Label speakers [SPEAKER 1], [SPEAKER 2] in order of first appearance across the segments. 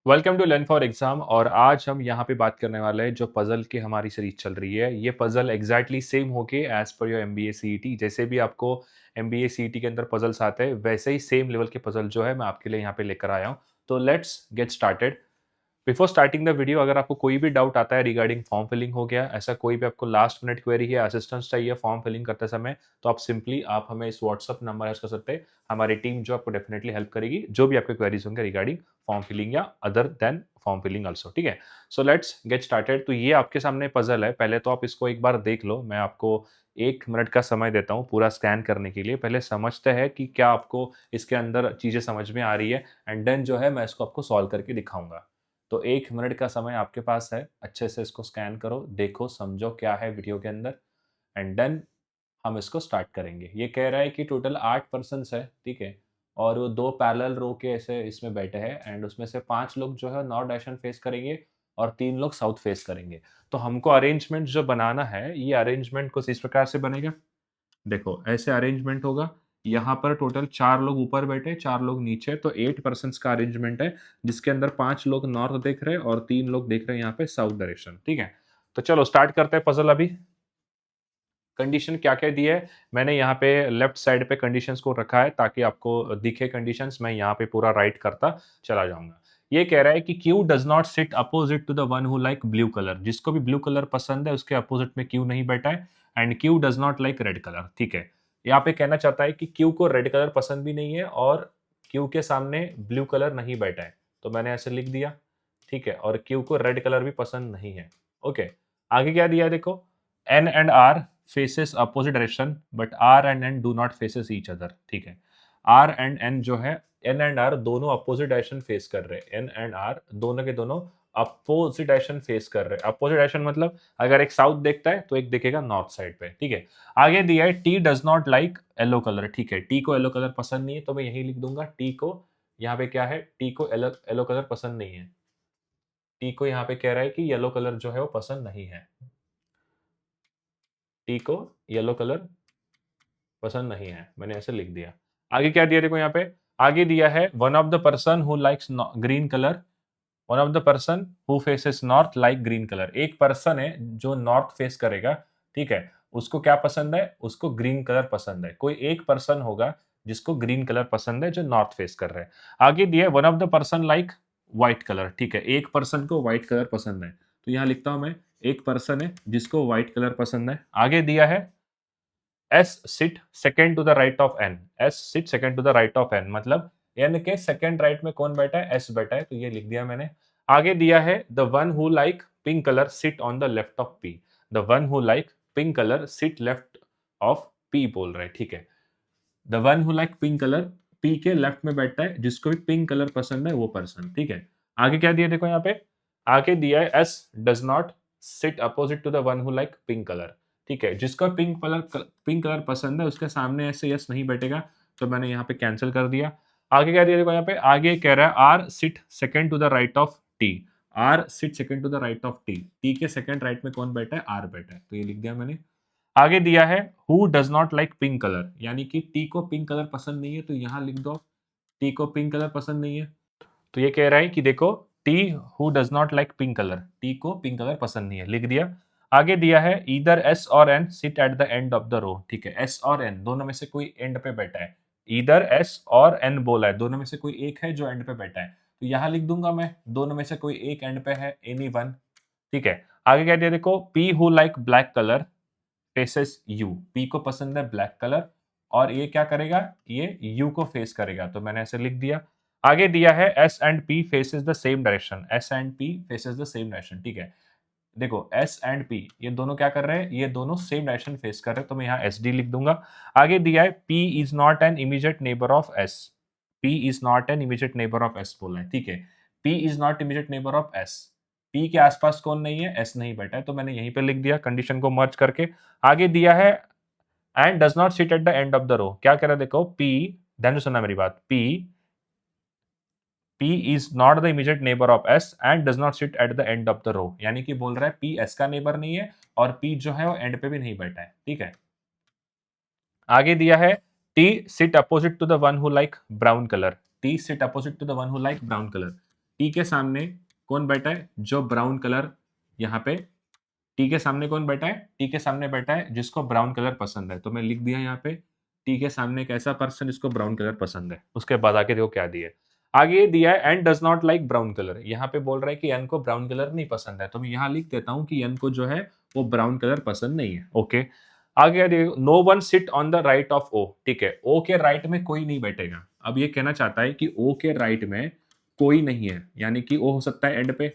[SPEAKER 1] Welcome to learn for exam. और आज हम यहाँ पे बात करने वाले हैं जो पजल की हमारी सीरीज चल रही है। ये पजल एग्जैक्टली सेम होके as per your MBA CET, जैसे भी आपको एमबीए सीईटी के अंदर पजल्स आते हैं वैसे ही सेम लेवल के पजल जो है मैं आपके लिए यहाँ पे लेकर आया हूँ। तो let's get started. Before starting the video, अगर आपको कोई भी डाउट आता है रिगार्डिंग फॉर्म फिलिंग हो गया, ऐसा कोई भी आपको लास्ट मिनट क्वेरी है, असिस्टेंस चाहिए फॉर्म फिलिंग करते समय, तो आप हमें इस व्हाट्सअप नंबर यूज कर सकते हैं। हमारी टीम जो आपको डेफिनेटली हेल्प करेगी जो भी आपके क्वेरीज होंगे रिगार्डिंग फॉर्म फिलिंग या other than form filling also. ठीक है, सो लेट्स गेट स्टार्टेड। तो ये आपके सामने पजल है, पहले तो आप इसको एक बार देख लो। मैं आपको 1 मिनट का समय देता हूँ पूरा स्कैन करने के लिए। पहले समझते हैं कि क्या आपको इसके अंदर चीज़ें समझ में आ रही है, एंड देन जो है मैं इसको आपको सॉल्व करके दिखाऊंगा। तो 1 मिनट का समय आपके पास है, अच्छे से इसको स्कैन करो, देखो, समझो क्या है वीडियो के अंदर, एंड देन हम इसको स्टार्ट करेंगे। ये कह रहा है कि टोटल 8 पर्सन्स है, ठीक है, और वो 2 पैरेलल रो के ऐसे इसमें बैठे हैं, एंड उसमें से 5 लोग जो है नॉर्थ डायरेक्शन फेस करेंगे और 3 लोग साउथ फेस करेंगे। तो हमको अरेंजमेंट जो बनाना है, ये अरेंजमेंट कुछ इस प्रकार से बनेगा। देखो, ऐसे अरेंजमेंट होगा। यहाँ पर टोटल 4 लोग ऊपर बैठे, 4 लोग नीचे, तो 8 पर्सन्स का अरेंजमेंट है, जिसके अंदर 5 लोग नॉर्थ देख रहे हैं और 3 लोग देख रहे हैं यहाँ पे साउथ डायरेक्शन। ठीक है, तो चलो स्टार्ट करते हैं पजल। अभी कंडीशन क्या क्या दी है, मैंने यहाँ पे लेफ्ट साइड पे कंडीशंस को रखा है ताकि आपको दिखे कंडीशंस। मैं यहाँ पे पूरा राइट करता चला जाऊंगा। ये कह रहा है कि Q does not sit opposite to the one who like blue colour. जिसको भी ब्लू कलर पसंद है उसके अपोजिट में क्यू नहीं बैठा है। And Q does not like red colour. ठीक है, यहाँ पे कहना चाहता है कि क्यू को रेड कलर पसंद भी नहीं है और क्यू के सामने ब्लू कलर नहीं बैठा है, तो मैंने ऐसे लिख दिया। ठीक है, और क्यू को रेड कलर भी पसंद नहीं है। ओके, आगे क्या दिया है देखो, N and R faces opposite direction but R and N do not faces each other. ठीक है, आर एंड एन जो है, एन एंड आर दोनों अपोजिट डायरेक्शन फेस कर रहे हैं। एन एंड आर दोनों के दोनों अपोजिट डायरेक्शन फेस कर रहे हैं। अपोजिट डायरेक्शन मतलब अगर एक साउथ देखता है तो एक देखेगा नॉर्थ साइड पे। ठीक है, आगे दिया है T does not like yellow colour. ठीक है, टी को येलो कलर पसंद नहीं है, तो मैं यही लिख दूंगा टी को। यहाँ पे क्या है, टी को येलो कलर पसंद नहीं है। टी को यहाँ पे कह रहा है कि येलो कलर जो है वो पसंद नहीं है। टी को येलो कलर पसंद नहीं है, मैंने ऐसे लिख दिया। आगे क्या दिया देखो यहाँ पे, आगे दिया है one of the person who likes green colour. One of the person who faces north like green colour. एक पर्सन है जो नॉर्थ फेस करेगा, ठीक है, उसको क्या पसंद है, उसको ग्रीन कलर पसंद है। कोई एक पर्सन होगा जिसको ग्रीन कलर पसंद है जो नॉर्थ फेस कर रहे हैं। आगे दिया है one of the person like white colour. ठीक है, एक पर्सन को व्हाइट कलर पसंद है, तो यहाँ लिखता हूं मैं, एक पर्सन है जिसको व्हाइट कलर पसंद है। आगे दिया है S sit second to the right of N. S sit second to the right of N मतलब एन के सेकेंड राइट में कौन बैठा है, एस बैठा है, तो ये लिख दिया मैंने। आगे दिया है the one who like pink colour sit on the left of P. The one who like pink colour sit left of P बोल रहे हैं। ठीक है, the one who like pink colour, P के लेफ्ट में बैठता है, जिसको भी पिंक कलर पसंद है वो पर्सन। ठीक है, आगे क्या दिया देखो यहाँ पे, आगे दिया है S does not sit opposite to the one who like pink colour. ठीक है, जिसको पिंक कलर पसंद है उसके सामने ऐसे यस नहीं बैठेगा, तो मैंने यहाँ पे कैंसिल कर दिया। आगे क्या दिया देखो यहाँ पे, आगे कह रहा है R sit second to the right of T. R sit second to the right of T. T के सेकेंड राइट में कौन बैठा है, आर बैठा है, तो ये लिख दिया मैंने। आगे दिया है who does not like pink colour, यानी कि टी को पिंक कलर पसंद नहीं है, तो यहां लिख दो टी को पिंक कलर पसंद नहीं है। तो ये कह रहा है कि देखो T who does not like pink colour, T को पिंक कलर पसंद नहीं है, लिख दिया। आगे दिया है ईदर एस और N sit at the end of the row. ठीक है, एस और एन दोनों में से कोई एंड पे बैठा है। ईदर एस और एन बोला है, दोनों में से कोई एक है जो एंड पे बैठा है, तो यहां लिख दूंगा मैं दोनों में से कोई एक एंड पे है, एनी वन। ठीक है, आगे क्या दिया देखो, P who like black colour faces you. P को पसंद है ब्लैक कलर और ये क्या करेगा, ये यू को फेस करेगा, तो मैंने ऐसे लिख दिया। आगे दिया है S and P faces the same direction. S and P faces the same direction. ठीक है, देखो एस एंड पी ये दोनों क्या कर रहे हैं, ये दोनों सेम डायरेक्शन फेस कर रहे हैं, तो मैं यहाँ एस डी लिख दूंगा। आगे दिया है P is not an immediate neighbour of S. P is not an immediate neighbour of S बोला है। ठीक है, P is not immediate neighbour of S. P के आसपास कौन नहीं है, एस नहीं बैठा है, तो मैंने यहीं पे लिख दिया कंडीशन को मर्ज करके। आगे दिया है and does not sit at the end of the row. क्या कह रहा है देखो, पी, ध्यान से सुनना मेरी बात, P P is not the immediate neighbor of S and does not sit at the end of the row। यानी कि बोल रहा है P S का नेबर नहीं है और P जो है वो एंड पे भी नहीं बैठा है। ठीक है, आगे दिया है T sit opposite to the one who like brown color। T sit opposite to the one who like brown color। T के सामने कौन बैठा है? जो ब्राउन कलर यहाँ पे टी के सामने कौन बैठा है? टी के सामने बैठा है जिसको ब्राउन कलर पसंद है। तो मैं लिख दिया यहाँ पे टी के सामने एक ऐसा पर्सन जिसको ब्राउन कलर पसंद है। उसके बाद आगे देखो क्या दिया है। आगे ये दिया है N does not like brown colour. यहाँ पे बोल रहा है कि एन को ब्राउन कलर नहीं पसंद है। तो मैं यहाँ लिख देता हूँ कि एन को जो है वो ब्राउन कलर पसंद नहीं है। ओके, आगे देखो, no one sit on the right of O. ठीक है, ओ के राइट में कोई नहीं बैठेगा। अब ये कहना चाहता है कि ओ के राइट में कोई नहीं है, यानी कि ओ हो सकता है एंड पे,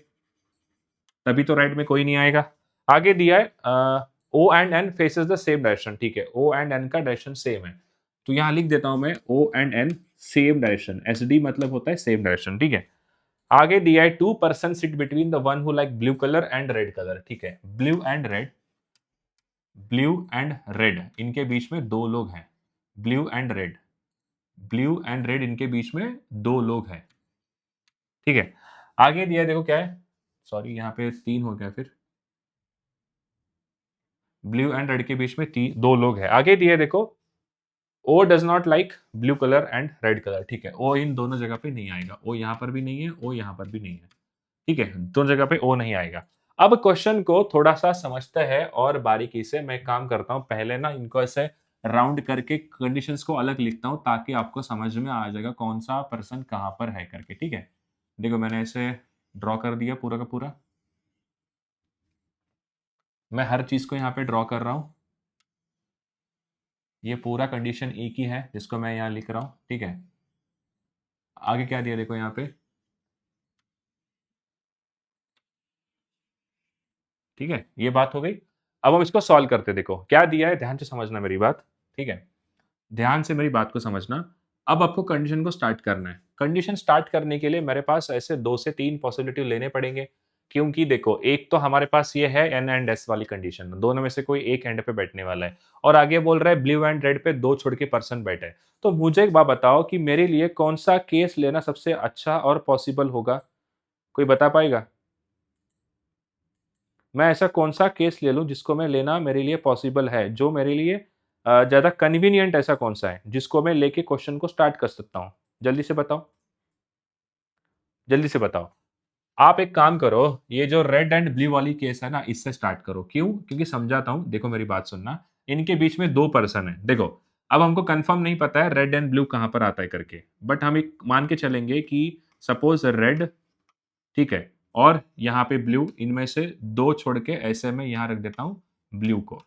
[SPEAKER 1] तभी तो राइट में कोई नहीं आएगा। आगे दिया है O and N faces the same direction. ठीक है, ओ एंड एन का डायरेक्शन सेम है, तो यहां लिख देता हूं मैं O and N same direction. S D मतलब होता है सेम डायरेक्शन। ठीक है, आगे दिया है two person sit between the one who like blue colour and red colour. ठीक है, blue and red, blue and red इनके बीच में दो लोग हैं। Blue and red, blue and red इनके बीच में दो लोग हैं। ठीक है, आगे दिया है, देखो क्या है, सॉरी यहाँ पे 3 हो गया, फिर ब्लू एंड रेड के बीच में दो लोग हैं। आगे दिया है देखो, O does not like blue colour and red colour. ठीक है, ओ इन दोनों जगह पे नहीं आएगा, ओ यहाँ पर भी नहीं है, ओ यहाँ पर भी नहीं है। ठीक है, दोनों जगह पे ओ नहीं आएगा। अब क्वेश्चन को थोड़ा सा समझते हैं और बारीकी से। मैं काम करता हूं, पहले ना इनको ऐसे राउंड करके कंडीशंस को अलग लिखता हूं ताकि आपको समझ में आ जाएगा कौन सा पर्सन कहां पर है करके। ठीक है, देखो मैंने ऐसे ड्रॉ कर दिया पूरा का पूरा। मैं हर चीज को यहाँ पे ड्रॉ कर रहा हूं। ये पूरा कंडीशन एक ही है जिसको मैं यहाँ लिख रहा हूं। ठीक है, आगे क्या दिया देखो यहाँ पे। ठीक है, ये बात हो गई। अब हम इसको सॉल्व करते, देखो क्या दिया है, ध्यान से समझना मेरी बात। ठीक है, ध्यान से मेरी बात को समझना। अब आपको कंडीशन को स्टार्ट करना है। कंडीशन स्टार्ट करने के लिए मेरे पास ऐसे 2 से 3 पॉसिबिलिटी लेने पड़ेंगे, क्योंकि देखो एक तो हमारे पास ये है एन एंड एस वाली कंडीशन, दोनों में से कोई एक एंड पे बैठने वाला है, और आगे बोल रहा है ब्लू एंड रेड पे दो छोड़ के पर्सन बैठे हैं। तो मुझे एक बात बताओ कि मेरे लिए कौन सा केस लेना सबसे अच्छा और पॉसिबल होगा? कोई बता पाएगा? मैं ऐसा कौन सा केस ले लूं जिसको मैं लेना मेरे लिए पॉसिबल है, जो मेरे लिए ज्यादा कन्वीनियंट ऐसा कौन सा है जिसको मैं लेके क्वेश्चन को स्टार्ट कर सकता हूं? जल्दी से बताओ, जल्दी से बताओ। आप एक काम करो, ये जो रेड एंड ब्लू वाली केस है ना, इससे स्टार्ट करो। क्यों? क्योंकि समझाता हूं, देखो मेरी बात सुनना। इनके बीच में दो पर्सन है, देखो अब हमको कंफर्म नहीं पता है रेड एंड ब्लू कहां पर आता है करके, बट हम एक मान के चलेंगे कि सपोज रेड, ठीक है, और यहाँ पे ब्लू, इनमें से दो छोड़ के ऐसे में यहाँ रख देता हूँ ब्लू को।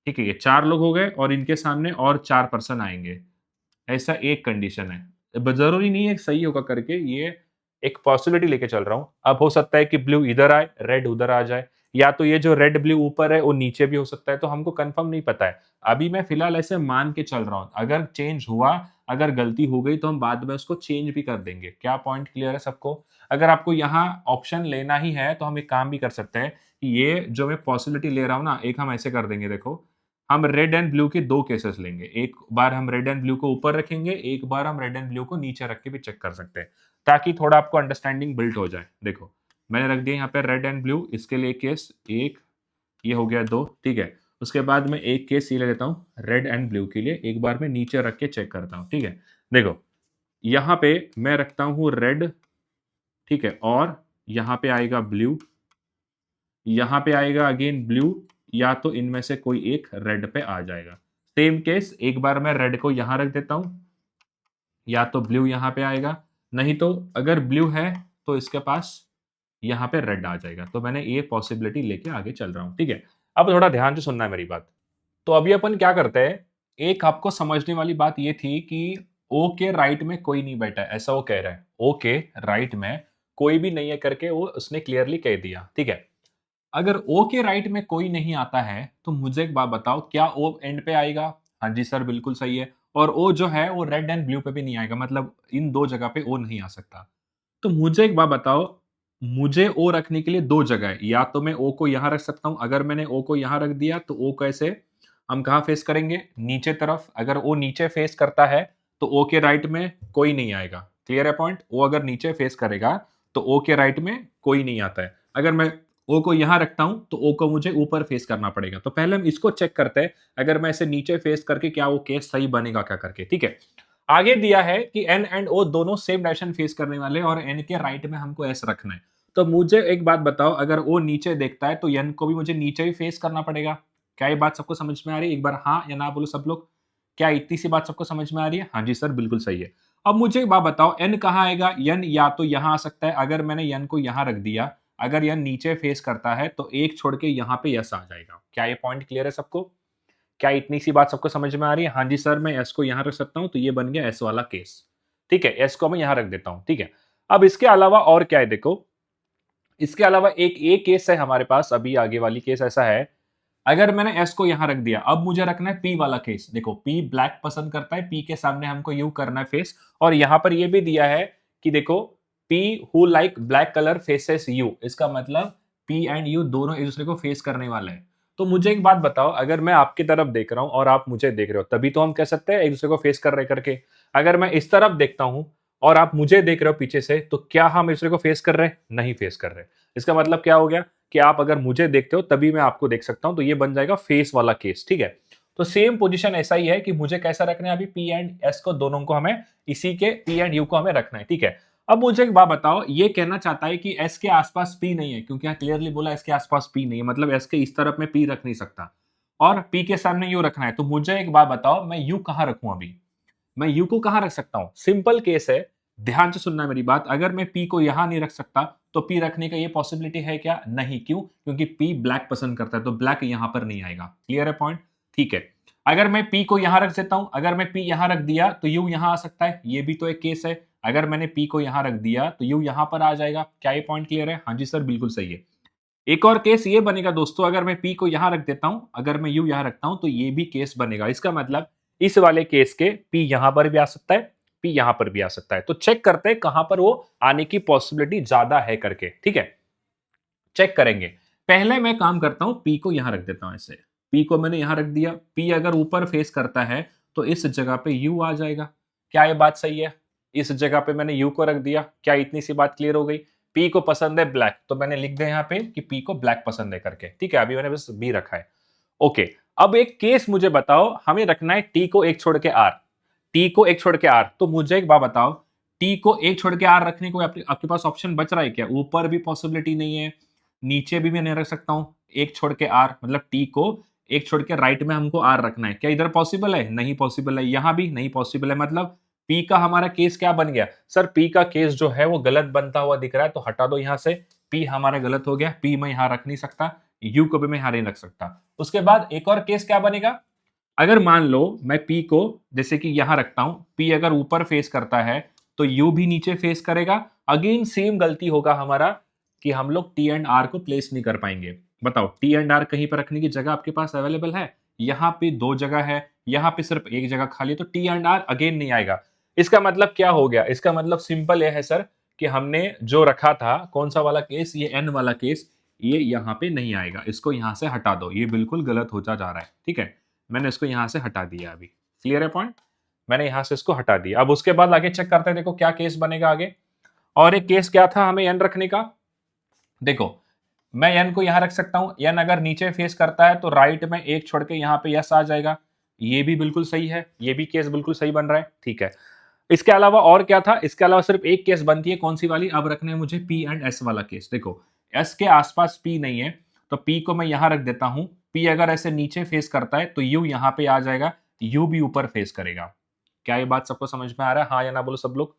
[SPEAKER 1] ठीक है, ये 4 लोग हो गए और इनके सामने और 4 पर्सन आएंगे। ऐसा एक कंडीशन है, जरूरी नहीं है सही होगा करके, ये एक पॉसिबिलिटी लेके चल रहा हूं। अब हो सकता है कि ब्लू इधर आए, रेड उधर आ जाए, या तो ये जो रेड ब्लू ऊपर है वो नीचे भी हो सकता है, तो हमको कंफर्म नहीं पता है। अभी मैं फिलहाल ऐसे मान के चल रहा हूं, अगर चेंज हुआ, अगर गलती हो गई तो हम बाद में उसको चेंज भी कर देंगे। क्या पॉइंट क्लियर है सबको? अगर आपको यहाँ ऑप्शन लेना ही है तो हम एक काम भी कर सकते हैं कि ये जो मैं पॉसिबिलिटी ले रहा हूँ ना, एक हम ऐसे कर देंगे, देखो हम रेड एंड ब्लू के दो केसेस लेंगे। एक बार हम रेड एंड ब्लू को ऊपर रखेंगे, एक बार हम रेड एंड ब्लू को नीचे रख के भी चेक कर सकते हैं, ताकि थोड़ा आपको अंडरस्टैंडिंग बिल्ड हो जाए। देखो मैंने रख दिया यहाँ पे रेड एंड ब्लू, इसके लिए केस एक, ये हो गया 2। ठीक है, उसके बाद मैं एक केस ये ले लेता हूँ रेड एंड ब्लू के लिए, एक बार मैं नीचे रख के चेक करता हूँ। ठीक है, देखो यहाँ पे मैं रखता हूँ रेड, ठीक है, और यहाँ पे आएगा ब्लू, यहाँ पे आएगा अगेन ब्लू, या तो इनमें से कोई एक रेड पे आ जाएगा। सेम केस, एक बार मैं रेड को यहां रख देता हूं, या तो ब्लू यहां पे आएगा, नहीं तो अगर ब्लू है तो इसके पास यहाँ पे रेड आ जाएगा। तो मैंने ये पॉसिबिलिटी लेके आगे चल रहा हूं। ठीक है, अब थोड़ा ध्यान से सुनना है मेरी बात। तो अभी अपन क्या करते हैं, एक आपको समझने वाली बात ये थी कि ओ के राइट में कोई नहीं बैठा है, ऐसा वो कह रहा है। ओ के राइट में कोई भी नहीं है करके वो उसने क्लियरली कह दिया। ठीक है, अगर ओ के राइट में कोई नहीं आता है तो मुझे एक बात बताओ, क्या ओ एंड पे आएगा? हाँ जी सर, बिल्कुल सही है। और ओ जो है वो रेड एंड ब्लू पे भी नहीं आएगा, मतलब इन दो जगह पे ओ नहीं आ सकता। तो मुझे एक बात बताओ, मुझे ओ रखने के लिए दो जगह है, या तो मैं ओ को यहां रख सकता हूं, अगर मैंने ओ को यहां रख दिया तो ओ कैसे हम कहां फेस करेंगे? नीचे तरफ। अगर ओ नीचे फेस करता है तो ओ के राइट में कोई नहीं आएगा। क्लियर है पॉइंट? ओ अगर नीचे फेस करेगा तो ओ के राइट में कोई नहीं आता है। अगर मैं ओ को यहां रखता हूं तो ओ को मुझे ऊपर फेस करना पड़ेगा। तो पहले हम इसको चेक करते हैं, अगर मैं इसे नीचे फेस करके क्या वो केस सही बनेगा क्या करके। ठीक है, आगे दिया है कि एन एंड ओ दोनों सेम डायरेक्शन फेस करने वाले और एन के राइट में हमको एस रखना है। तो मुझे एक बात बताओ, अगर ओ नीचे देखता है तो एन को भी मुझे नीचे ही फेस करना पड़ेगा। क्या ये बात सबको समझ में आ रही है? एक बार हाँ या ना बोलो सब लोग। क्या इतनी सी बात सबको समझ में आ रही है? हाँ जी सर, बिल्कुल सही है। अब मुझे एक बात बताओ, एन कहाँ आएगा? एन या तो यहाँ आ सकता है, अगर मैंने एन को यहाँ रख दिया, अगर एन नीचे फेस करता है तो एक छोड़ के यहाँ पे यस आ जाएगा। क्या ये पॉइंट क्लियर है सबको? क्या इतनी सी बात सबको समझ में आ रही है? हाँ जी सर, मैं एस को यहाँ रख सकता हूँ, तो ये बन गया एस वाला केस। ठीक है, एस को मैं यहाँ रख देता हूँ। ठीक है, अब इसके अलावा और क्या है देखो, इसके अलावा एक केस है हमारे पास, अभी आगे वाली केस ऐसा है, अगर मैंने एस को यहां रख दिया, अब मुझे रखना है पी वाला केस। देखो पी ब्लैक पसंद करता है, पी के सामने हमको यू करना है फेस, और यहां पर ये भी दिया है कि देखो P who like black colour faces you, इसका मतलब पी एंड यू दोनों एक दूसरे को फेस करने वाले हैं। तो मुझे एक बात बताओ, अगर मैं आपकी तरफ देख रहा हूं और आप मुझे देख रहे हो, तभी तो हम कह सकते हैं एक दूसरे को फेस कर रहे करके। अगर मैं इस तरफ देखता हूं और आप मुझे देख रहे हो पीछे से, तो क्या हम एक दूसरे को फेस कर रहे हैं? नहीं फेस कर रहे। इसका मतलब क्या हो गया कि आप अगर मुझे देखते हो तभी मैं आपको देख सकता हूं, तो ये बन जाएगा फेस वाला केस। ठीक है, तो सेम पोजीशन ऐसा ही है कि मुझे कैसा रखना है, अभी पी एंड एस को दोनों को हमें इसी के पी एंड यू को हमें रखना है। ठीक है, अब मुझे एक बात बताओ, ये कहना चाहता है कि एस के आसपास पी नहीं है, क्योंकि यहाँ क्लियरली बोला एस के आसपास पी नहीं है, मतलब एस के इस तरफ में पी रख नहीं सकता और पी के सामने यू रखना है। तो मुझे एक बात बताओ, मैं यू कहां रखूं? अभी मैं यू को कहां रख सकता हूं? सिंपल केस है, ध्यान से सुनना मेरी बात। अगर मैं पी को यहां नहीं रख सकता तो पी रखने का ये पॉसिबिलिटी है क्या? नहीं। क्यों? क्योंकि पी ब्लैक पसंद करता है, तो ब्लैक यहां पर नहीं आएगा। क्लियर है पॉइंट? ठीक है, अगर मैं पी को यहां रख देता हूं, अगर मैं पी यहां रख दिया तो यू यहां आ सकता है, ये भी तो एक केस है। अगर मैंने पी को यहां रख दिया तो यू यहां पर आ जाएगा। क्या ये पॉइंट क्लियर है? हाँ जी सर, बिल्कुल सही है। एक और केस ये बनेगा दोस्तों, अगर मैं पी को यहां रख देता हूं, अगर मैं यू यहां रखता हूं, तो ये भी केस बनेगा। इसका मतलब इस वाले केस के पी यहां पर भी आ सकता है, पी यहां पर भी आ सकता है। तो चेक करते हैं कहां पर वो आने की पॉसिबिलिटी ज्यादा है करके। ठीक है, चेक करेंगे। पहले मैं काम करता हूं, पी को यहां रख देता हूं ऐसे। पी को मैंने यहां रख दिया, पी अगर ऊपर फेस करता है तो इस जगह पे यू आ जाएगा। क्या ये बात सही है? इस जगह पे मैंने यू को रख दिया। क्या इतनी सी बात क्लियर हो गई? पी को पसंद है ब्लैक, तो मैंने लिख दिया यहां पे कि पी को ब्लैक पसंद है करके। ठीक है, अभी मैंने बस बी रखा है। ओके, अब एक केस मुझे बताओ, हमें रखना है टी को एक छोड़ के आर। टी को एक छोड़ के आर, तो मुझे एक बात बताओ, टी को एक छोड़ के आर रखने को आपके पास ऑप्शन बच रहा है क्या? ऊपर भी पॉसिबिलिटी नहीं है, नीचे भी मैं नहीं रख सकता हूं। एक छोड़ के आर मतलब टी को एक छोड़ के राइट में हमको आर रखना है। क्या इधर पॉसिबल है? नहीं पॉसिबल है। यहां भी नहीं पॉसिबल है। मतलब पी का हमारा केस क्या बन गया? सर पी का केस जो है वो गलत बनता हुआ दिख रहा है, तो हटा दो यहां से। पी हमारा गलत हो गया, पी मैं यहां रख नहीं सकता, यू को भी मैं यहां नहीं रख सकता। उसके बाद एक और केस क्या बनेगा, अगर मान लो मैं पी को जैसे कि यहां रखता हूं, पी अगर ऊपर फेस करता है तो यू भी नीचे फेस करेगा। अगेन सेम गलती होगा हमारा कि हम लोग टी एंड आर को प्लेस नहीं कर पाएंगे। बताओ, टी एंड आर कहीं पर रखने की जगह आपके पास अवेलेबल है? यहाँ पे दो जगह है, यहाँ पे सिर्फ एक जगह खाली है, तो टी एंड आर अगेन नहीं आएगा। इसका मतलब क्या हो गया? इसका मतलब सिंपल यह है सर कि हमने जो रखा था, कौन सा वाला केस, ये एन वाला केस, ये यहाँ पे नहीं आएगा। इसको यहाँ से हटा दो, ये बिल्कुल गलत होता जा रहा है। ठीक है, मैंने इसको यहां से हटा दिया। अभी क्लियर है पॉइंट? मैंने यहां से इसको हटा दिया। अब उसके बाद आगे चेक करते हैं, देखो क्या केस बनेगा आगे। और एक केस क्या था हमें एन रखने का, देखो मैं एन को यहां रख सकता हूं। एन अगर नीचे फेस करता है तो राइट में एक छोड़ के यहां पे यस आ जाएगा। ये भी बिल्कुल सही है, ये भी केस बिल्कुल सही बन रहा है। ठीक है, इसके अलावा और क्या था? इसके अलावा सिर्फ एक केस बनती है, कौन सी वाली? अब रखने है मुझे पी एंड एस वाला केस। देखो एस के आसपास पी नहीं है, तो पी को मैं यहां रख देता हूं। पी अगर ऐसे नीचे फेस करता है तो यू यहां पे आ जाएगा, यू भी ऊपर फेस करेगा। क्या ये बात सबको समझ में आ रहा है? हाँ या ना बोलो सब लोग।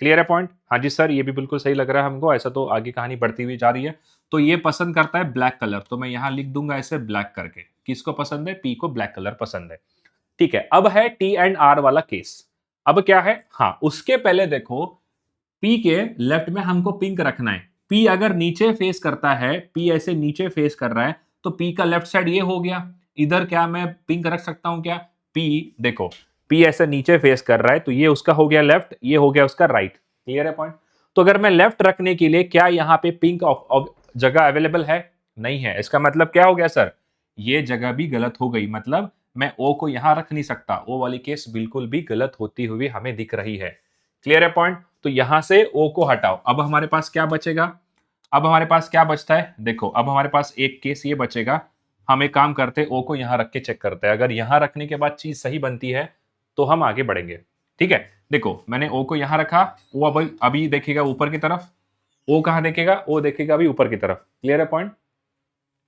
[SPEAKER 1] क्लियर है पॉइंट? हाँ जी सर, ये भी बिल्कुल सही लग रहा है हमको। ऐसा तो आगे कहानी बढ़ती हुई जा रही है। तो ये पसंद करता है ब्लैक कलर, तो मैं यहां लिख दूंगा ऐसे ब्लैक करके। किसको पसंद है? पी को ब्लैक कलर पसंद है। ठीक है, अब है टी एंड आर वाला केस। अब क्या है? हाँ, उसके पहले देखो, पी के लेफ्ट में हमको पिंक रखना है। पी अगर नीचे फेस करता है, पी ऐसे नीचे फेस कर रहा है, तो पी का लेफ्ट साइड ये हो गया। इधर क्या मैं पिंक रख सकता हूं क्या? पी देखो, पी ऐसे नीचे फेस कर रहा है, तो ये उसका हो गया लेफ्ट, ये हो गया उसका राइट। क्लियर है पॉइंट? तो अगर मैं लेफ्ट रखने के लिए, क्या यहाँ पे पिंक जगह अवेलेबल है? नहीं है। इसका मतलब क्या हो गया सर? ये जगह भी गलत हो गई। मतलब मैं ओ को यहां रख नहीं सकता। ओ वाली केस बिल्कुल भी गलत होती हुई हमें दिख रही है। क्लियर है पॉइंट? तो यहां से ओ को हटाओ। अब हमारे पास क्या बचेगा? अब हमारे पास क्या बचता है? देखो अब हमारे पास एक केस ये बचेगा। हम एक काम करते हैं, ओ को यहां रख के चेक करते हैं। अगर यहां रखने के बाद चीज सही बनती है तो हम आगे बढ़ेंगे। ठीक है, देखो मैंने ओ को यहां रखा, ओ अभी देखेगा ऊपर की तरफ, ओ कहां देखेगा, ओ देखेगा अभी ऊपर की तरफ। क्लियर है पॉइंट?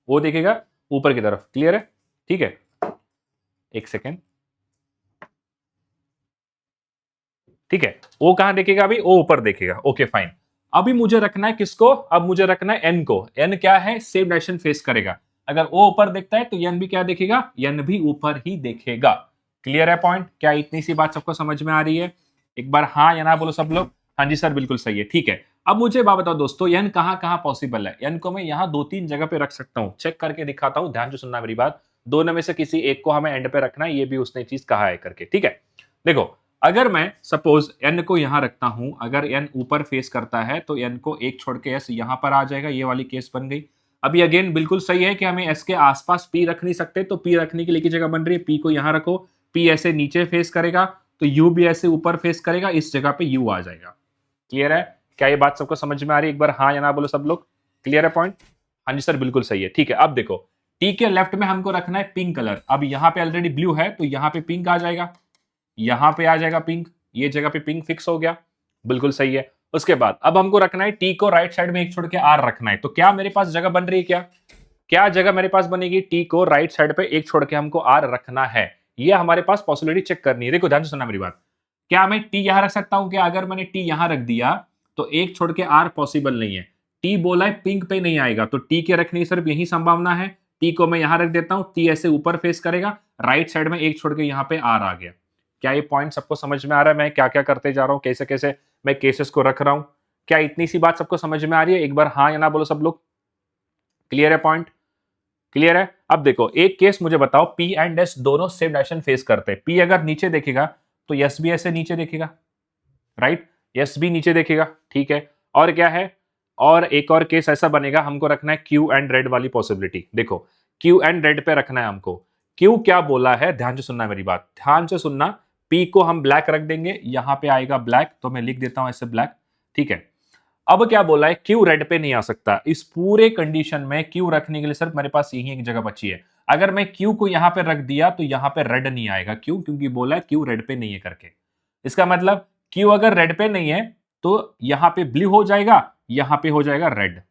[SPEAKER 1] ओ देखेगा ऊपर की तरफ। क्लियर है? ठीक है, एक सेकेंड। ठीक है, ओ कहां देखेगा अभी, ओ ऊपर देखेगा। Okay fine. अभी मुझे रखना है किसको, अब मुझे रखना है एन को। एन क्या है, सेम डायरेक्शन फेस करेगा। अगर ओ ऊपर देखता है तो एन भी क्या देखेगा, एन भी ऊपर ही देखेगा। क्लियर है पॉइंट? क्या इतनी सी बात सबको समझ में आ रही है? एक बार हाँ या ना बोलो सब लोग। हाँ जी सर बिल्कुल सही है। ठीक है, अब मुझे बात बताओ दोस्तों, एन कहां कहां पॉसिबल है। एन को मैं यहां दो तीन जगह पे रख सकता हूं, चेक करके दिखाता हूं, ध्यान से सुनना मेरी बात। दोनों में से किसी एक को हमें एंड पे रखना है, ये भी उसने चीज कहा है करके। ठीक है, देखो अगर मैं सपोज एन को यहां रखता हूं, अगर एन ऊपर फेस करता है तो एन को एक छोड़ के एस यहां पर आ जाएगा, ये वाली केस बन गई। अभी अगेन बिल्कुल सही है कि हमें एस के आसपास पी रख नहीं सकते, तो पी रखने की लेकी जगह बन रही है, पी को यहां रखो। पी ऐसे नीचे फेस करेगा तो यू भी ऐसे ऊपर फेस करेगा, इस जगह पे यू आ जाएगा। क्लियर है? क्या ये बात सबको समझ में आ रही है? एक बार हाँ या ना बोलो सब लोग। क्लियर है पॉइंट? हाँ जी सर बिल्कुल सही है। ठीक है, अब देखो टी के लेफ्ट में हमको रखना है पिंक कलर। अब यहाँ पे ऑलरेडी ब्लू है तो यहाँ पे पिंक आ जाएगा, यहां पे आ जाएगा पिंक, ये जगह पे पिंक फिक्स हो गया। बिल्कुल सही है। उसके बाद अब हमको रखना है टी को राइट साइड में एक छोड़ के आर रखना है। तो क्या मेरे पास जगह बन रही है? क्या क्या जगह मेरे पास बनेगी? टी को राइट साइड पे एक छोड़ के हमको आर रखना है, ये हमारे पास पॉसिबिलिटी चेक करनी है। देखो ध्यान से सुनना मेरी बात। क्या मैं टी यहां रख सकता हूं? क्या अगर मैंने टी यहां रख दिया तो एक छोड़ के आर पॉसिबल नहीं है। टी बोला है पिंक पे नहीं आएगा, तो टी के रखने की सिर्फ यही संभावना है। टी को मैं यहां रख देता हूं, टी ऐसे ऊपर फेस करेगा, राइट साइड में एक छोड़ के यहां पे आर आ गया। क्या ये पॉइंट सबको समझ में आ रहा है? मैं क्या क्या करते जा रहा हूं, कैसे कैसे मैं केसेस को रख रहा हूं। क्या इतनी सी बात सबको समझ में आ रही है? एक बार हाँ या ना बोलो सब लोग। क्लियर है पॉइंट? क्लियर है? अब देखो एक केस मुझे बताओ, पी एंड एस दोनों सेम डायरेक्शन फेस करते हैं। पी अगर नीचे देखेगा तो एस भी ऐसे नीचे देखेगा, राइट? एस भी नीचे देखेगा। ठीक है, और क्या है, और एक और केस ऐसा बनेगा, हमको रखना है क्यू एंड रेड वाली पॉसिबिलिटी। देखो क्यू एंड रेड पे रखना है हमको। क्यू क्या बोला है, ध्यान से सुनना मेरी बात, ध्यान से सुनना। पी को हम ब्लैक रख देंगे, यहां पे आएगा ब्लैक, तो मैं लिख देता हूं ऐसे ब्लैक। ठीक है, अब क्या बोला है, क्यू रेड पे नहीं आ सकता। इस पूरे कंडीशन में क्यू रखने के लिए सिर्फ मेरे पास यही एक जगह बची है। अगर मैं क्यू को यहां पे रख दिया तो यहां पे रेड नहीं आएगा। क्यों? क्योंकि बोला है क्यू रेड पे नहीं है करके। इसका मतलब क्यू अगर रेड पे नहीं है तो यहां पे ब्लू हो जाएगा, यहां पे हो जाएगा रेड।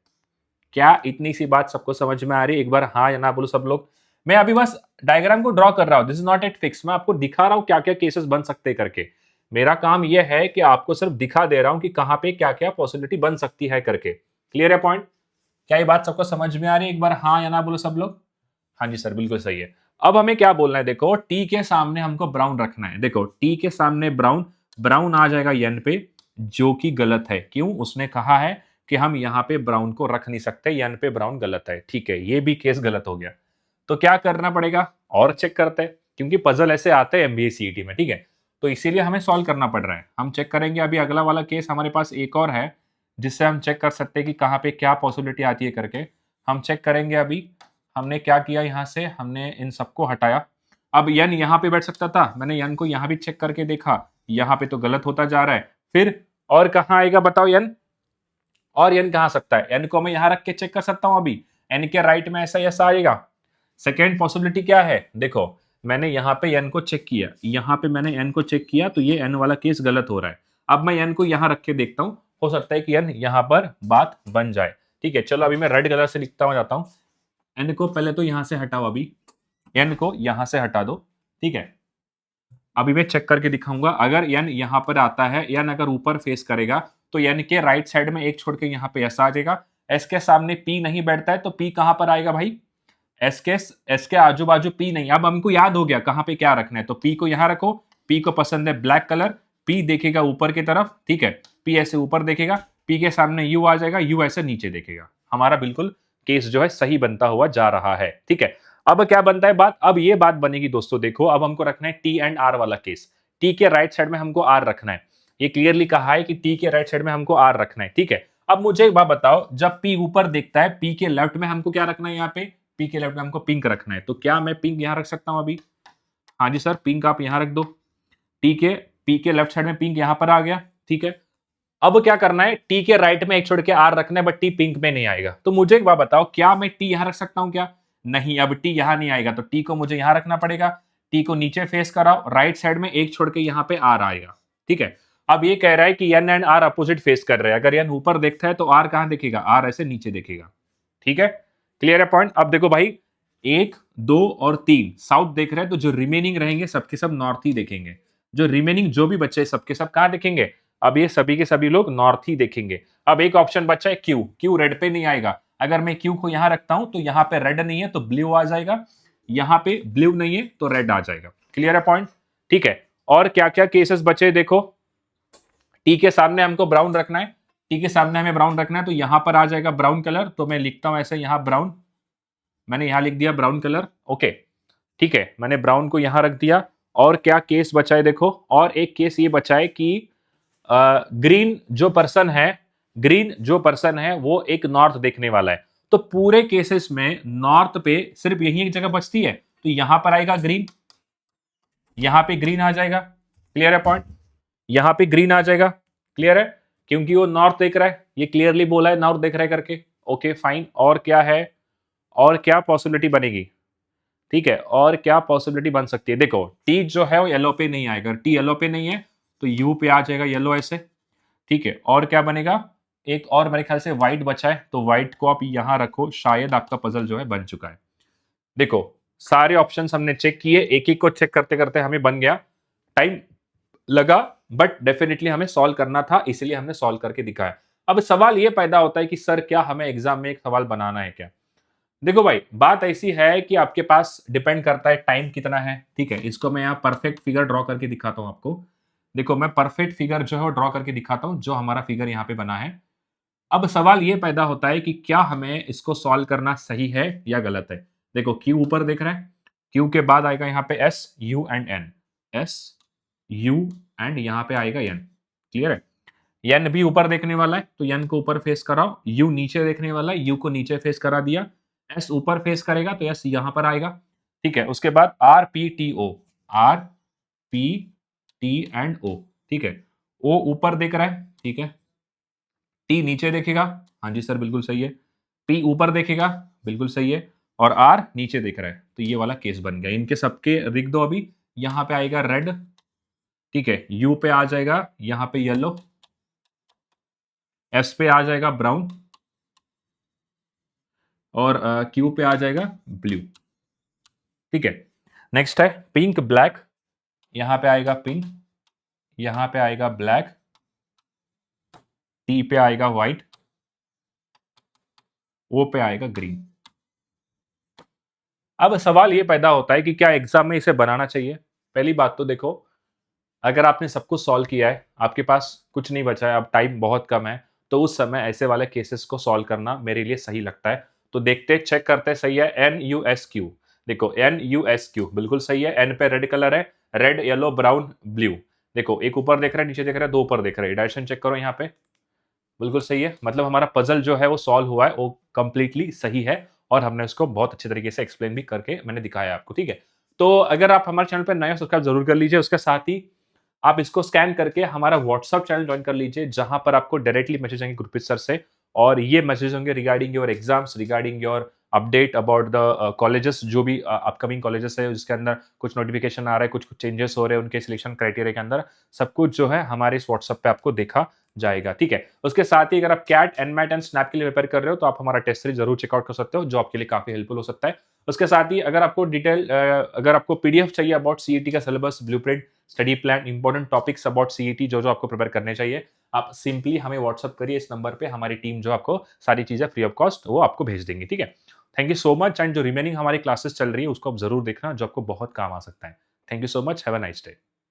[SPEAKER 1] क्या इतनी सी बात सबको समझ में आ रही है? एक बार हाँ या ना बोलो सब लोग। मैं अभी बस डायग्राम को ड्रॉ कर रहा हूं, this is not at fix. मैं आपको दिखा रहा हूं क्या क्या केसेस बन सकते हैं करके। मेरा काम यह है कि आपको सिर्फ दिखा दे रहा हूं कि कहां पे क्या क्या पॉसिबिलिटी बन सकती है करके। क्लियर है पॉइंट? क्या ये बात सबको समझ में आ रही है? एक बार हाँ या ना बोलो सब लोग। हाँ जी सर बिल्कुल सही है। अब हमें क्या बोलना है, देखो टी के सामने हमको ब्राउन रखना है। देखो टी के सामने ब्राउन, ब्राउन आ जाएगा एन पे, जो कि गलत है। क्यों? उसने कहा है कि हम यहां पे ब्राउन को रख नहीं सकते, एन पे ब्राउन गलत है। ठीक है, ये भी केस गलत हो गया। तो क्या करना पड़ेगा, और चेक करते हैं, क्योंकि पजल ऐसे आते हैं एमबीए सीईटी में। ठीक है, तो इसीलिए हमें सॉल्व करना पड़ रहा है। हम चेक करेंगे अभी अगला वाला केस हमारे पास एक और है, जिससे हम चेक कर सकते हैं कि कहाँ पे क्या पॉसिबिलिटी आती है करके। हम चेक करेंगे। अभी हमने क्या किया, यहाँ से हमने इन सबको हटाया। अब यन यहाँ पे बैठ सकता था, मैंने यन को यहाँ भी चेक करके देखा, यहाँ पे तो गलत होता जा रहा है। फिर और कहाँ आएगा बताओ यन, और एन कहां सकता है? एन को मैं यहां रख के चेक कर सकता हूं। अभी एन के राइट में ऐसा ऐसा आएगा। सेकेंड पॉसिबिलिटी क्या है, देखो मैंने यहां पे एन को चेक किया, यहां पे मैंने एन को चेक किया, तो ये एन वाला केस गलत हो रहा है। अब मैं एन को यहां रख के देखता हूं, हो सकता है कि एन यहां पर बात बन जाए। ठीक है, चलो अभी मैं रेड कलर से लिखता हुआ जाता हूं। एन को पहले तो यहां से हटाओ, अभी एन को यहां से हटा दो। ठीक है, अभी मैं चेक करके दिखाऊंगा। अगर एन यहां पर आता है, एन अगर ऊपर फेस करेगा तो एन के राइट साइड में एक छोड़ के यहां पे एस आ जाएगा। एस के सामने पी नहीं बैठता है, तो पी कहां पर आएगा भाई? एस के आजू बाजू पी नहीं। अब हमको याद हो गया कहां पे क्या रखना है, तो पी को यहां रखो। पी को पसंद है ब्लैक कलर, पी देखेगा ऊपर की तरफ। ठीक है, पी ऐसे ऊपर देखेगा, पी के सामने यू आ जाएगा, यू ऐसे नीचे देखेगा। हमारा बिल्कुल केस जो है सही बनता हुआ जा रहा है। ठीक है, अब क्या बनता है बात, अब ये बात बनेगी दोस्तों, देखो अब हमको रखना है टी एंड आर वाला केस। टी के राइट साइड में हमको आर रखना है, ये क्लियरली कहा है कि टी के राइट साइड में हमको आर रखना है। ठीक है, अब मुझे एक बात बताओ, जब पी ऊपर देखता है, पी के लेफ्ट में हमको क्या रखना है? यहाँ पे पी के लेफ्ट में हमको पिंक रखना है। तो क्या मैं पिंक यहां रख सकता हूं अभी? हाँ जी सर, पिंक आप यहां रख दो। टी के पी के लेफ्ट साइड में पिंक यहां पर आ गया। ठीक है, अब क्या करना है, टी के राइट में एक छोड़ के आर रखना है, बट टी पिंक में नहीं आएगा। तो मुझे एक बात बताओ, क्या मैं टी यहां रख सकता हूं? क्या नहीं, अब टी यहां नहीं आएगा, तो टी को मुझे यहां रखना पड़ेगा। टी को नीचे फेस कराओ, राइट साइड में एक छोड़ के यहां पे आर आएगा। ठीक है। अब ये कह रहा है कि N and R opposite face कर रहे हैं, अगर एन ऊपर देखता है तो आर कहां देखेगा, आर ऐसे नीचे देखेगा। ठीक है, क्लियर है पॉइंट। अब देखो भाई 1, 2 और 3 साउथ देख रहे हैं, तो जो रिमेनिंग रहेंगे सबके सब नॉर्थ ही देखेंगे। जो रिमेनिंग जो भी बच्चे सबके सब कहां देखेंगे, अब ये सभी के सभी लोग नॉर्थ ही देखेंगे। अब एक ऑप्शन बचा है क्यू, क्यू रेड पे नहीं आएगा। अगर मैं क्यू को यहां रखता हूं तो यहां पे रेड नहीं है तो ब्लू आ जाएगा, यहां पे ब्लू नहीं है तो रेड आ जाएगा। क्लियर है पॉइंट, ठीक है। और क्या क्या केसेस बचे देखो, टी के सामने हमको ब्राउन रखना है, टी के सामने हमें ब्राउन रखना है, तो यहां पर आ जाएगा ब्राउन कलर, तो मैं लिखता हूं ऐसे यहां ब्राउन, मैंने यहां लिख दिया ब्राउन कलर। ओके, ठीक है, मैंने ब्राउन को यहां रख दिया। और क्या केस बचा है देखो, और एक केस ये बचा है कि ग्रीन जो पर्सन है, ग्रीन जो पर्सन है वो एक नॉर्थ देखने वाला है। तो पूरे केसेस में नॉर्थ पे सिर्फ यही एक जगह बचती है, तो यहां पर आएगा ग्रीन, यहां पे ग्रीन आ जाएगा। क्लियर है पॉइंट, यहां पे ग्रीन आ जाएगा। क्लियर है, क्योंकि वो नॉर्थ देख रहा है, ये क्लियरली बोला है नॉर्थ देख रहा है करके। ओके फाइन, और क्या है, और क्या पॉसिबिलिटी बनेगी, ठीक है, और क्या पॉसिबिलिटी बन सकती है। देखो टी जो है वो येलो पे नहीं आएगा, टी येलो पे नहीं है तो यू पे आ जाएगा येलो ऐसे। ठीक है, और क्या बनेगा, एक और मेरे ख्याल से व्हाइट बचा है, तो व्हाइट को आप यहां रखो, शायद आपका पजल जो है बन चुका है। देखो सारे ऑप्शंस हमने चेक किए, एक एक को चेक करते करते हमें बन गया, टाइम लगा बट डेफिनेटली हमें सॉल्व करना था, इसलिए हमने सॉल्व करके दिखाया। अब सवाल यह पैदा होता है कि सर क्या हमें एग्जाम में एक सवाल बनाना है क्या। देखो भाई बात ऐसी है कि आपके पास डिपेंड करता है टाइम कितना है। ठीक है, इसको मैं यहाँ परफेक्ट फिगर ड्रॉ करके दिखाता हूं आपको। देखो मैं परफेक्ट फिगर जो है ड्रॉ करके दिखाता हूं, जो हमारा फिगर यहाँ पे बना है। अब सवाल ये पैदा होता है कि क्या हमें इसको सॉल्व करना सही है या गलत है। देखो क्यू ऊपर देख रहा है, क्यू के बाद आएगा यहाँ पे S U and N, S U and यहाँ पे आएगा एन। क्लियर है, एन भी ऊपर देखने वाला है तो एन को ऊपर फेस कराओ, यू नीचे देखने वाला है, यू को नीचे फेस करा दिया, एस ऊपर फेस करेगा तो एस यहां पर आएगा। ठीक है, उसके बाद R P T O, R P T and O. ठीक है, ओ ऊपर देख रहा है, ठीक है, टी नीचे देखेगा, हाँ जी सर बिल्कुल सही है, पी ऊपर देखेगा, बिल्कुल सही है, और आर नीचे देख रहा है, तो ये वाला केस बन गया। इनके सबके लिख दो अभी, यहां पे आएगा रेड, ठीक है, यू पे आ जाएगा यहां पे येलो, एस पे आ जाएगा ब्राउन, और क्यू पे आ जाएगा ब्लू। ठीक है, नेक्स्ट है पिंक ब्लैक, यहां पे आएगा पिंक, यहां पे आएगा ब्लैक, टी पे आएगा व्हाइट, ओ पे आएगा ग्रीन। अब सवाल ये पैदा होता है कि क्या एग्जाम में इसे बनाना चाहिए। पहली बात तो देखो, अगर आपने सब कुछ सॉल्व किया है, आपके पास कुछ नहीं बचा है, अब टाइम बहुत कम है, तो उस समय ऐसे वाले केसेस को सॉल्व करना मेरे लिए सही लगता है। तो देखते चेक करते, सही है, एन यू एस क्यू। देखो एन यू एस क्यू बिल्कुल सही है, एन पे रेड कलर है, रेड येलो ब्राउन ब्लू। देखो एक ऊपर देख रहा है, नीचे देख रहा है, दो ऊपर देख रहा है, डायरेक्शन चेक करो यहाँ पे, बिल्कुल सही है। मतलब हमारा पजल जो है वो सॉल्व हुआ है, वो कंप्लीटली सही है, और हमने उसको बहुत अच्छे तरीके से एक्सप्लेन भी करके मैंने दिखाया आपको। ठीक है, तो अगर आप हमारे चैनल पर नए हो, सब्सक्राइब जरूर कर लीजिए। उसके साथ ही आप इसको स्कैन करके हमारा व्हाट्सअप चैनल ज्वाइन कर लीजिए, जहां पर आपको डायरेक्टली मैसेज आएंगे गुरप्रीत सर से, और ये मैसेज होंगे regarding your exams, regarding your update about the colleges, जो भी अपकमिंग कॉलेजेस है जिसके अंदर कुछ नोटिफिकेशन आ रहा है, कुछ चेंजेस हो रहे हैं उनके सिलेक्शन क्राइटेरिया के अंदर, सब कुछ जो है हमारे इस व्हाट्सअप पे आपको देखा जाएगा। ठीक है, उसके साथ ही अगर आप कैट, एनमैट एंड स्नैप के लिए प्रिपेयर कर रहे हो तो आप हमारा टेस्ट सीरीज जरूर चेकआउट कर सकते हो, जो आपके लिए काफी हेल्पफुल हो सकता है। उसके साथ ही अगर आपको डिटेल, अगर आपको पीडीएफ चाहिए अबाउट सीईटी का syllabus, blueprint, study plan, important topics about CET जो जो आपको प्रिपेयर करने चाहिए, आप सिंपली हमें व्हाट्सअप करिए इस नंबर पे, हमारी टीम जो आपको सारी चीजें फ्री ऑफ कॉस्ट वो आपको भेज देंगी। ठीक है, thank you so much, and जो रिमेनिंग हमारी क्लासेस चल रही है उसको आप जरूर देखना, जो आपको बहुत काम आ सकता है। Thank you so much, have a nice day.